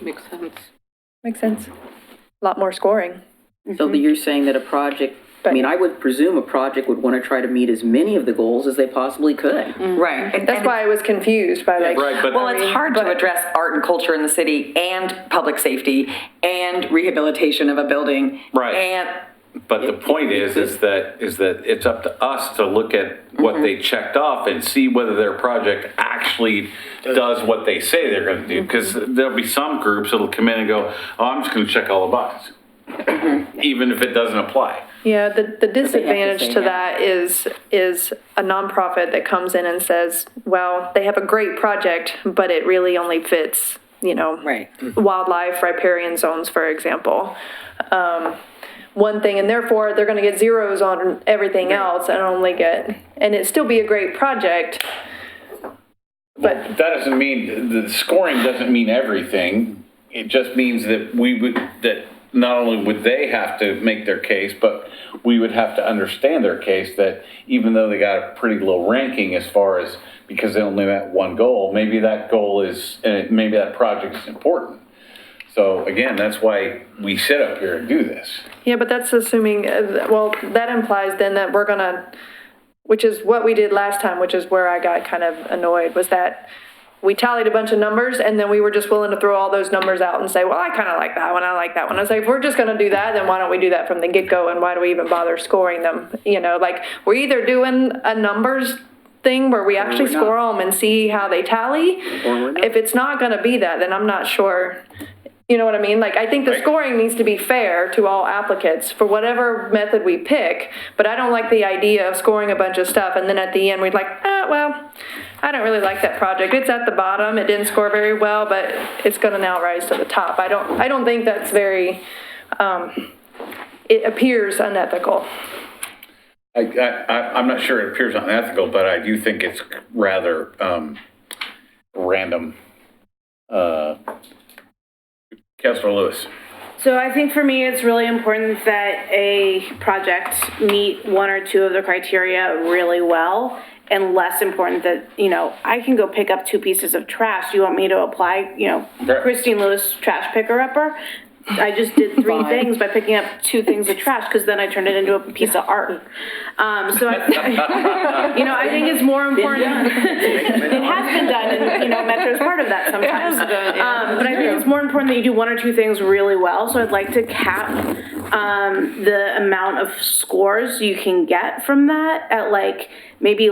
Makes sense. makes sense. A lot more scoring. So you're saying that a project, I would presume a project would want to try to meet as many of the goals as they possibly could. Right. And That's why I was confused by like. Right, but well, it's hard to address art and culture in the city and public safety and rehabilitation of a building. Right. And But the point is that it's up to us to look at what they checked off and see whether their project actually does what they say they're going to do. Because there'll be some groups that'll come in and go, oh, I'm just going to check all the boxes, even if it doesn't apply. Yeah, the disadvantage say to that. that is a nonprofit that comes in and says, well, they have a great project, but it really only fits, Right. wildlife riparian zones, for example. One thing, and therefore they're going to get zeros on everything else and it still be a great project. But That doesn't mean, the scoring doesn't mean everything. It just means that that not only would they have to make their case, but we would have to understand their case that even though they got a pretty low ranking as far as, because they only met one goal, maybe that goal is, maybe that project is important. So again, that's why we sit up here and do this. yeah, but that's assuming, that implies then that we're gonna, which is what we did last time, which is where I got kind of annoyed, was that we tallied a bunch of numbers and then we were just willing to throw all those numbers out and say, well, I kind of like that one, I like that one. I was like, if we're just gonna do that, then why don't we do that from the get-go, and why do we even bother scoring them? We're either doing a numbers thing where we actually we're not. score them and see how they tally. If it's not gonna be that, then I'm not sure. You know what I mean? I think the scoring needs to be fair to all applicants for whatever method we pick, but I don't like the idea of scoring a bunch of stuff and then at the end we'd I don't really like that project. It's at the bottom, it didn't score very well, but it's gonna now rise to the top. I don't think that's very, it appears unethical. I'm not sure it appears unethical, but I do think it's rather random. Councilor Lewis. So I think for me, it's really important that a project meet 1 or 2 of the criteria really well, and less important that, I can go pick up 2 pieces of trash. Do you want me to apply, Christine Lewis trash picker-upper? I just did 3 things by picking up 2 things of trash, because then I turned it into a piece of art. So I think it's more important. It has been done, and, Metro's part of that sometimes. But I think it's more important that you do 1 or 2 things really well. So I'd like to cap the amount of scores you can get from that at maybe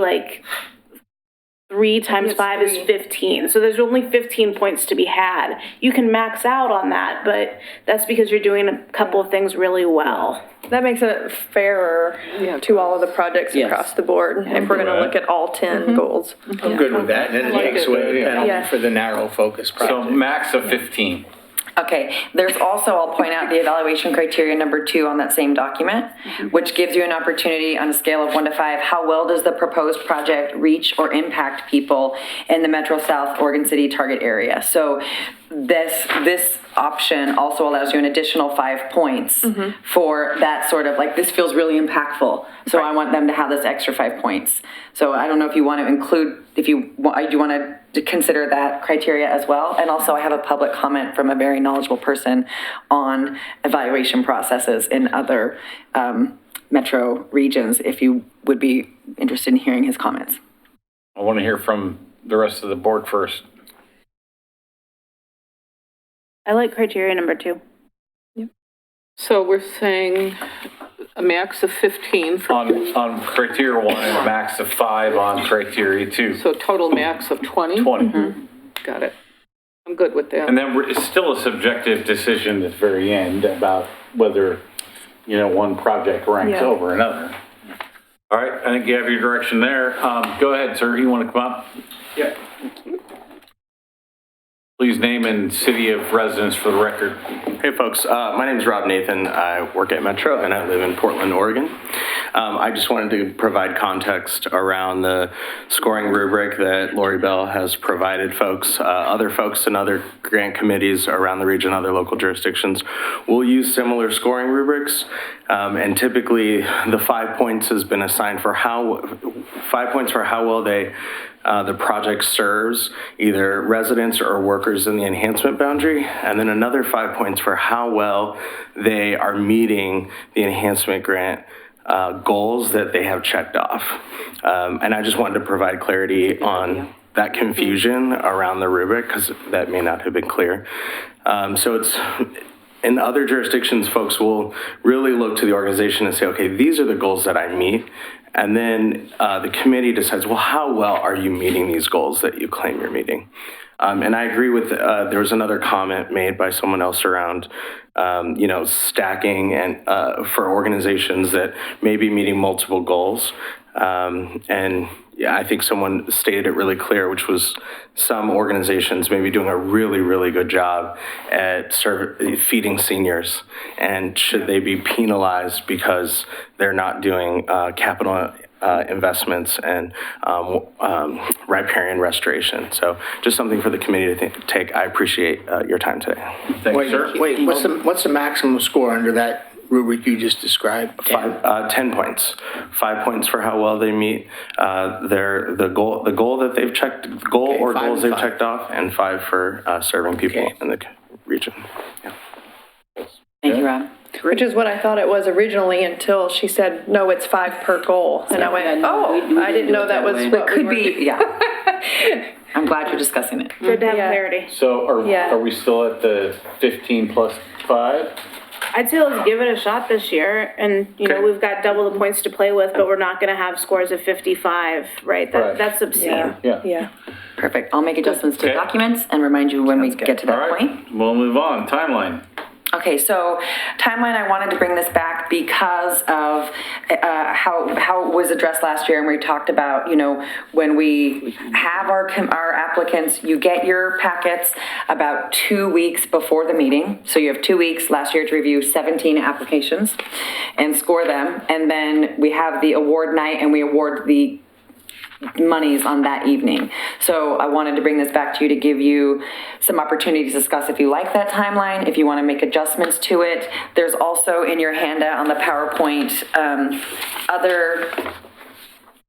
3 times 5 is 15. So there's only 15 points to be had. You can max out on that, but that's because you're doing a couple of things really well. That makes it fairer to all of the projects Yes. across the board, if we're gonna look at all 10 goals. I'm good with that, and then it takes away the penalty Yeah. for the narrow focus So project. max of 15. Okay, there's also, I'll point out the evaluation criteria number 2 on that same document, which gives you an opportunity on a scale of 1 to 5, how well does the proposed project reach or impact people in the Metro South Oregon City target area? So this option also allows you an additional 5 points for that sort of, like, this feels really impactful, so I want them to have this extra 5 points. So I don't know if you want to include, if you want, do you want to consider that criteria as well? And also, I have a public comment from a very knowledgeable person on evaluation processes in other metro regions, if you would be interested in hearing his comments. I want to hear from the rest of the board first. I like criteria number 2. So we're saying a max of 15 for, On criteria 1 and a max of 5 on criteria 2. so total max of 20? 20. Got it. I'm good with that. And then it's still a subjective decision at the very end about whether, one project ranks Yeah. over another. All right, I think you have your direction there. Go ahead, sir. You want to come up? Yeah. Please name and city of residence for the record. Hey folks, my name is Rob Nathan. I work at Metro and I live in Portland, Oregon. I just wanted to provide context around the scoring rubric that Lori Bell has provided folks. Other folks in other grant committees around the region, other local jurisdictions will use similar scoring rubrics. And typically the 5 points has been assigned for 5 points for how well the project serves either residents or workers in the enhancement boundary, and then another 5 points for how well they are meeting the enhancement grant goals that they have checked off. And I just wanted to provide clarity on that confusion around the rubric, because that may not have been clear. So it's, in other jurisdictions, folks will really look to the organization and say, okay, these are the goals that I meet. And then the committee decides, well, how well are you meeting these goals that you claim you're meeting? And I agree with, there was another comment made by someone else around, stacking and for organizations that may be meeting multiple goals. And yeah, I think someone stated it really clear, which was some organizations may be doing a really, really good job at feeding seniors. And should they be penalized because they're not doing capital investments and riparian restoration? So just something for the committee to take. I appreciate your time today. Thank you, sir. Wait, what's the maximum score under that rubric you just described? 10 points. 5 points for how well they meet the goal that they've checked, goal Okay, or 5 goals and they've 5. checked off, and 5 for serving people Okay. in the region. Yeah. Thank you, Rob. Which is what I thought it was originally until she said, no, it's 5 per goal. And I went, oh, I didn't know that was what we Could were. be, yeah. I'm glad you're discussing it. Good to have Yeah. clarity. So Yeah. are we still at the 15 plus 5? I'd say let's give it a shot this year, and, Okay. we've got double the points to play with, but we're not gonna have scores of 55, right? Right. That's obscene. Yeah. Perfect. I'll make adjustments to Okay. documents and remind you when we get to All that right, point. we'll move on. Timeline. Okay, so timeline, I wanted to bring this back because of how it was addressed last year, and we talked about, when we have our applicants, you get your packets about 2 weeks before the meeting. So you have 2 weeks last year to review 17 applications and score them. And then we have the award night, and we award the monies on that evening. So I wanted to bring this back to you to give you some opportunity to discuss if you like that timeline, if you want to make adjustments to it. There's also in your handout on the PowerPoint other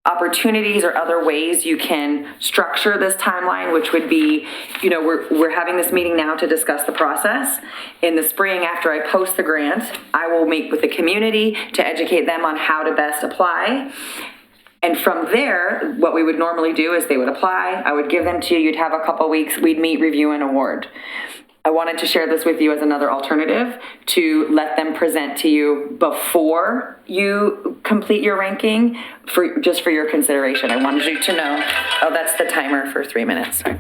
opportunities or other ways you can structure this timeline, which would be, we're having this meeting now to discuss the process. In the spring, after I post the grant, I will meet with the community to educate them on how to best apply. And from there, what we would normally do is they would apply, I would give them to you, you'd have a couple weeks, we'd meet, review, and award. I wanted to share this with you as another alternative to let them present to you before you complete your ranking, just for your consideration. I wanted you to know, oh, that's the timer for 3 minutes, sorry.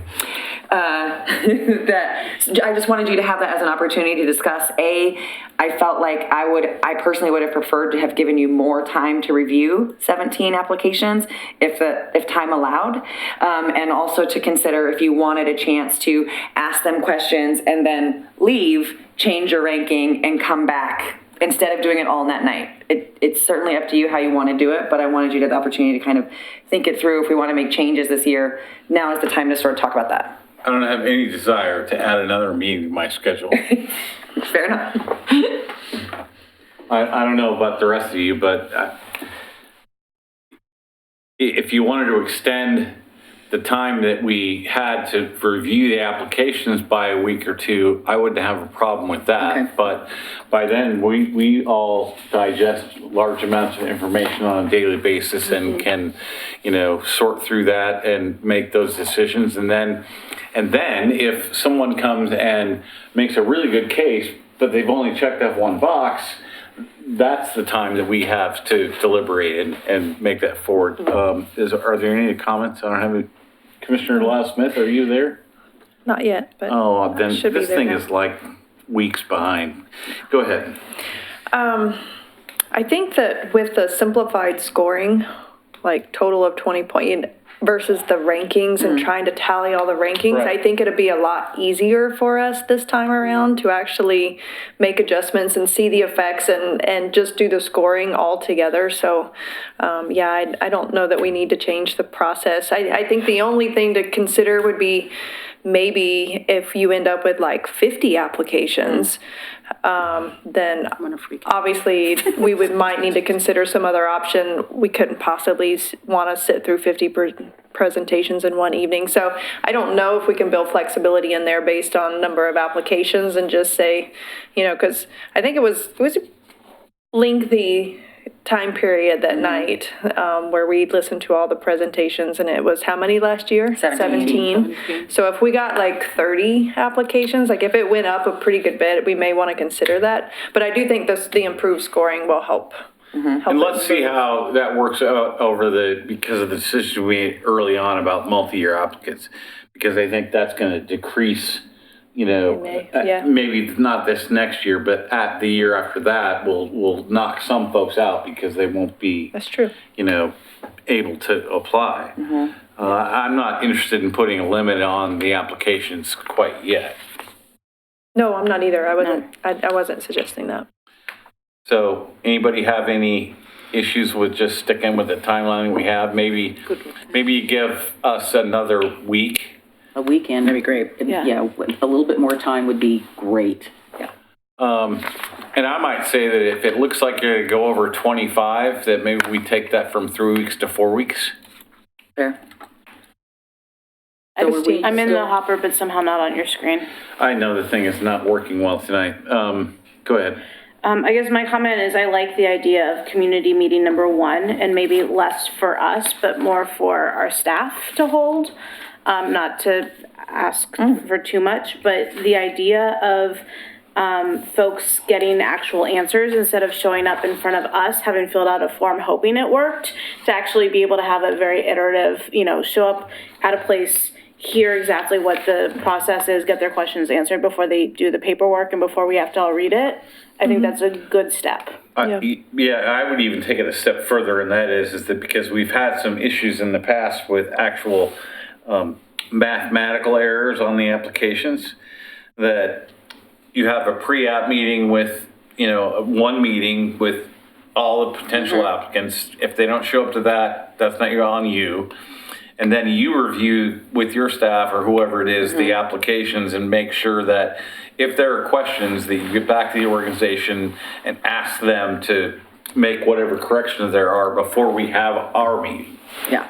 that I just wanted you to have that as an opportunity to discuss. I felt like I personally would have preferred to have given you more time to review 17 applications if time allowed. And also to consider if you wanted a chance to ask them questions and then leave, change your ranking and come back instead of doing it all in that night. It's certainly up to you how you want to do it, but I wanted you to have the opportunity to kind of think it through. If we want to make changes this year, now is the time to sort of talk about that. I don't have any desire to add another meeting to my schedule. Fair enough. I don't know about the rest of you, but if you wanted to extend the time that we had to review the applications by a week or two, I wouldn't have a problem with that. Okay. But by then, we all digest large amounts of information on a daily basis and can, sort through that and make those decisions. And then if someone comes and makes a really good case, but they've only checked off one box, that's the time that we have to deliberate and make that forward. Are there any comments? I don't have any. Commissioner Lyle Smith, are you there? Not yet, but Oh, then should be this there thing now. is like weeks behind. Go ahead. I think that with the simplified scoring, like total of 20 point versus the rankings and trying to tally all the rankings, Right. I think it'd be a lot easier for us this time around to actually make adjustments and see the effects and just do the scoring all together. So, I don't know that we need to change the process. I think the only thing to consider would be maybe if you end up with like 50 applications, then obviously we might need to consider some other option. We couldn't possibly want to sit through 50 presentations in one evening. So I don't know if we can build flexibility in there based on number of applications and just say, because I think it was a lengthy time period that night where we listened to all the presentations, and it was how many last year? 17. So if we got like 30 applications, like if it went up a pretty good bit, we may want to consider that. But I do think the improved scoring will help. And let's see how that works out because of the decision we made early on about multi-year applicants, because I think that's going to decrease, maybe not this next year, but at the year after that, we'll knock some folks out because they won't be, That's true. able to apply. I'm not interested in putting a limit on the applications quite yet. No, I'm not either. I wasn't suggesting that. So anybody have any issues with just sticking with the timeline we have? Maybe you give us another week. A weekend. That'd be great. Yeah, a little bit more time would be great. Yeah. And I might say that if it looks like you're going to go over 25, that maybe we take that from 3 weeks to 4 weeks. Fair. I'm in the hopper, but somehow not on your screen. I know the thing is not working well tonight. Go ahead. I guess my comment is I like the idea of community meeting number 1, and maybe less for us, but more for our staff to hold. Not to ask for too much, but the idea of folks getting actual answers instead of showing up in front of us, having filled out a form, hoping it worked, to actually be able to have a very iterative, show up at a place, hear exactly what the process is, get their questions answered before they do the paperwork and before we have to all read it. I think that's a good step. I would even take it a step further, and that is that because we've had some issues in the past with actual mathematical errors on the applications, that you have a pre-app meeting with, one meeting with all the potential applicants. If they don't show up to that, that's not on you. And then you review with your staff or whoever it is the applications and make sure that if there are questions that you get back to the organization and ask them to make whatever corrections there are before we have our meeting. Yeah.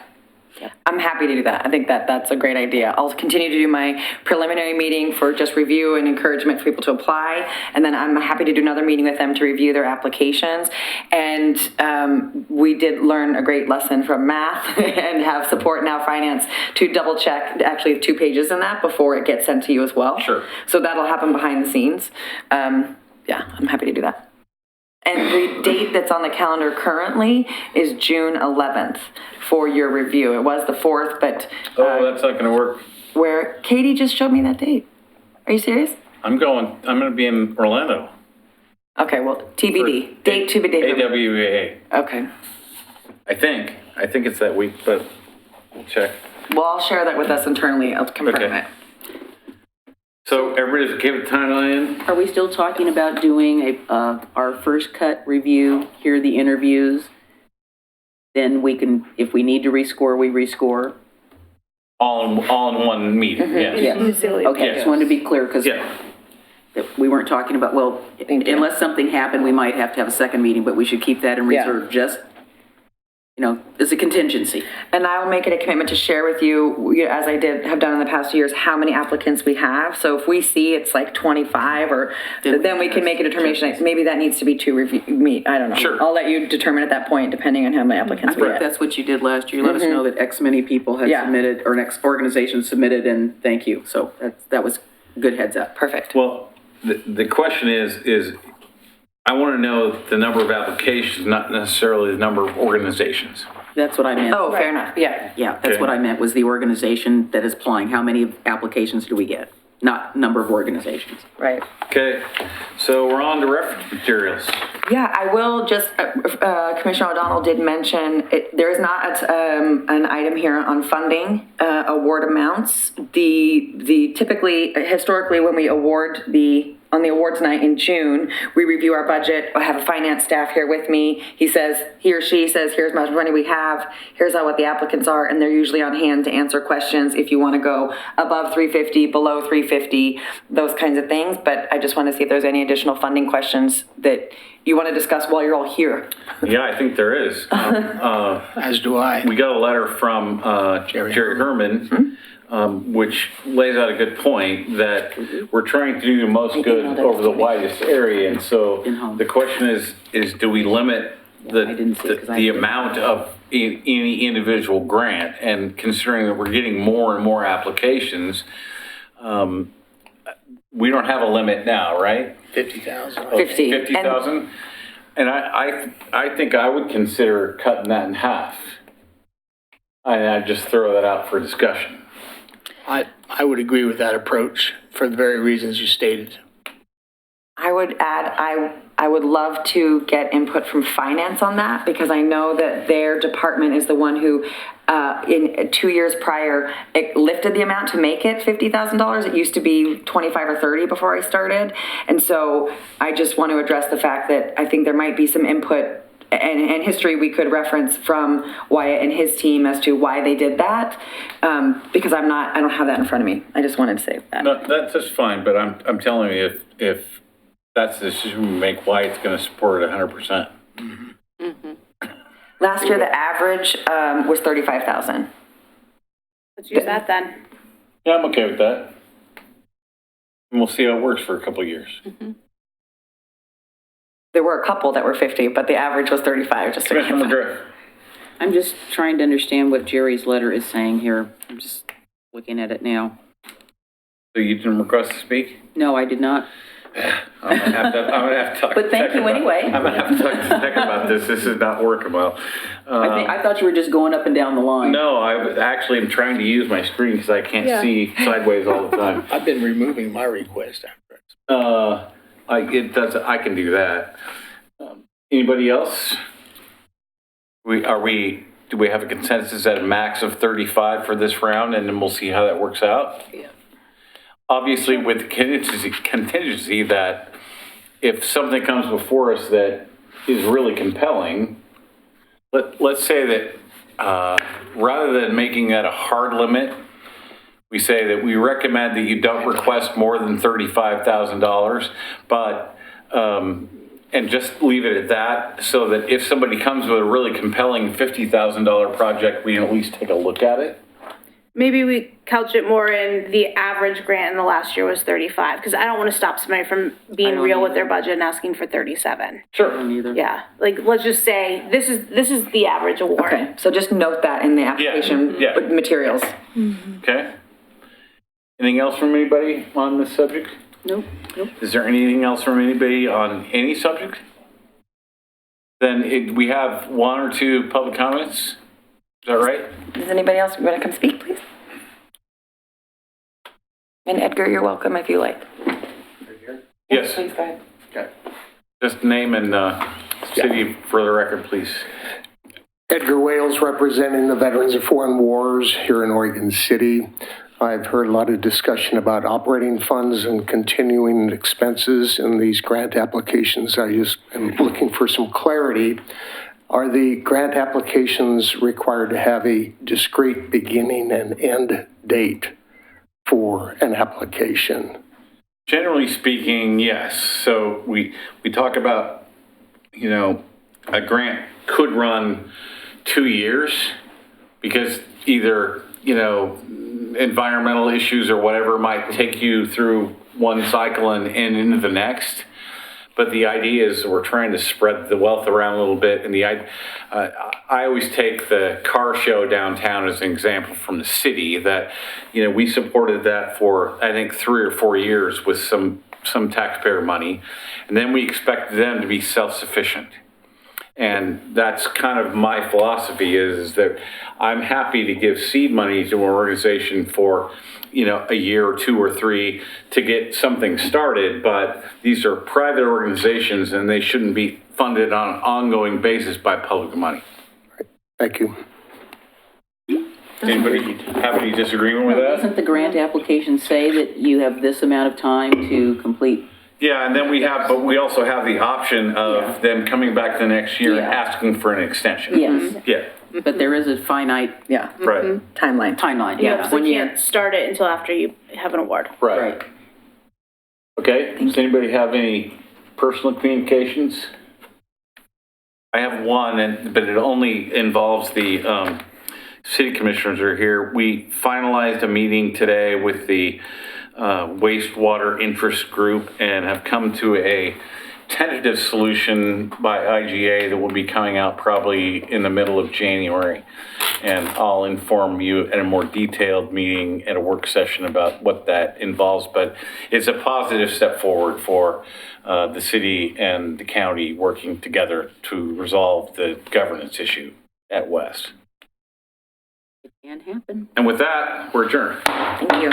I'm happy to do that. I think that's a great idea. I'll continue to do my preliminary meeting for just review and encouragement for people to apply. And then I'm happy to do another meeting with them to review their applications. And we did learn a great lesson from math and have support now finance to double check actually 2 pages in that before it gets sent to you as well. Sure. So that'll happen behind the scenes. I'm happy to do that. And the date that's on the calendar currently is June 11th for your review. It was the 4th, but... that's not going to work. where Katie just showed me that date. Are you serious? I'm gonna be in Orlando. Okay, well, TBD, date to be determined. AWA. Okay. I think it's that week, but we'll check. Well, I'll share that with us internally. I'll confirm Okay. it. So everybody's okay with timeline? Are we still talking about doing our first cut review, hear the interviews? Then we can, if we need to rescore, we rescore? All in one meeting, yes. Yeah. Okay, just wanted to be clear, because Yeah, we weren't talking about, well, unless something happened, we might have to have a second meeting, but we should keep that in reserve just, as a contingency. And I will make it a commitment to share with you, as I have done in the past years, how many applicants we have. So if we see it's like 25, or then we can make a determination, like, maybe that needs to be I don't know. Sure. I'll let you determine at that point, depending on how many applicants we But get. that's what you did last year. Let us know that X many people had Yeah. submitted, or X organization submitted, and thank you. So that was good heads up. Perfect. well, the question is I want to know the number of applications, not necessarily the number of organizations. That's what I meant. Oh, fair enough, yeah. Yeah, that's Okay. what I meant, was the organization that is applying. How many applications do we get? Not number of organizations. Right. Okay, so we're on to reference materials. Yeah, I will just, Commissioner O'Donnell did mention, there is not an item here on funding, award amounts. Typically, historically, when we award on the awards night in June, we review our budget. I have a finance staff here with me. He or she says, here's how much money we have, here's what the applicants are, and they're usually on hand to answer questions if you want to go above 350, below 350, those kinds of things. But I just want to see if there's any additional funding questions that you want to discuss while you're all here. Yeah, I think there is. As do I. We got a letter from Jerry Herman, which lays out a good point that we're trying to do the most good over the widest area. And so the question is do we limit the amount of any individual grant? And considering that we're getting more and more applications, we don't have a limit now, right? 50,000. 50. 50,000? And I think I would consider cutting that in half. And I'd just throw that out for discussion. I would agree with that approach for the very reasons you stated. I would add, I would love to get input from finance on that, because I know that their department is the one who, in 2 years prior, it lifted the amount to make it $50,000. It used to be 25 or 30 before I started. And so I just want to address the fact that I think there might be some input and history we could reference from Wyatt and his team as to why they did that, because I don't have that in front of me. I just wanted to say that. No, that's just fine, but I'm telling you, if that's the decision we make, Wyatt's going to support it 100%. Last year, the average was 35,000. Let's use that then. Yeah, I'm okay with that. And we'll see how it works for a couple of years. There were a couple that were 50, but the average was 35, just to Commissioner clarify. McGriff. I'm just trying to understand what Jerry's letter is saying here. I'm just looking at it now. So you didn't request to speak? No, I did not. I'm gonna have to talk. But thank you anyway. I'm gonna have to talk to Tech about this. This is not working well. I thought you were just going up and down the line. No, I actually am trying to use my screen because I can't see sideways all the time. I've been removing my request after it. I can do that. Anybody else? Do we have a consensus at a max of 35 for this round, and then we'll see how that works out? Yeah. Obviously, with the contingency that if something comes before us that is really compelling, let's say that rather than making that a hard limit, we say that we recommend that you don't request more than $35,000, but and just leave it at that, so that if somebody comes with a really compelling $50,000 project, we can at least take a look at it. Maybe we couch it more in the average grant in the last year was 35, because I don't want to stop somebody from being real with their budget and asking for 37. Sure. Neither. Yeah, like, let's just say, this is the average award. Okay, so just note that in the application yeah. materials. Okay. Anything else from anybody on this subject? Nope. Is there anything else from anybody on any subject? Then we have one or two public comments. Is that right? Does anybody else want to come speak, please? And Edgar, you're welcome if you like. Yes, Please go ahead. just name and city for the record, please. Edgar Wales, representing the Veterans of Foreign Wars here in Oregon City. I've heard a lot of discussion about operating funds and continuing expenses in these grant applications. I just am looking for some clarity. Are the grant applications required to have a discrete beginning and end date for an application? Generally speaking, yes. So we talk about, you know, a grant could run 2 years because either, you know, environmental issues or whatever might take you through one cycle and into the next. But the idea is we're trying to spread the wealth around a little bit. And I always take the car show downtown as an example from the city that, you know, we supported that for, I think, 3 or 4 years with some taxpayer money. And then we expected them to be self-sufficient. And that's kind of my philosophy is that I'm happy to give seed money to an organization for, you know, a year or 2 or 3 to get something started, but these are private organizations and they shouldn't be funded on an ongoing basis by public money. Thank you. Anybody have any disagreement with that? Doesn't the grant application say that you have this amount of time to complete? Yeah, and then but we also have the option of them coming back the next year and Yeah. asking for an extension. Yes, Yeah, but there is a finite, right, timeline, You yeah. obviously can't start it until after you have an award. right. Okay, does anybody have any personal communications? I have one, but it only involves the city commissioners are here. We finalized a meeting today with the wastewater interest group and have come to a tentative solution by IGA that will be coming out probably in the middle of January. And I'll inform you at a more detailed meeting at a work session about what that involves. But it's a positive step forward for the city and the county working together to resolve the governance issue at West. It can happen. And with that, we're adjourned. Thank you.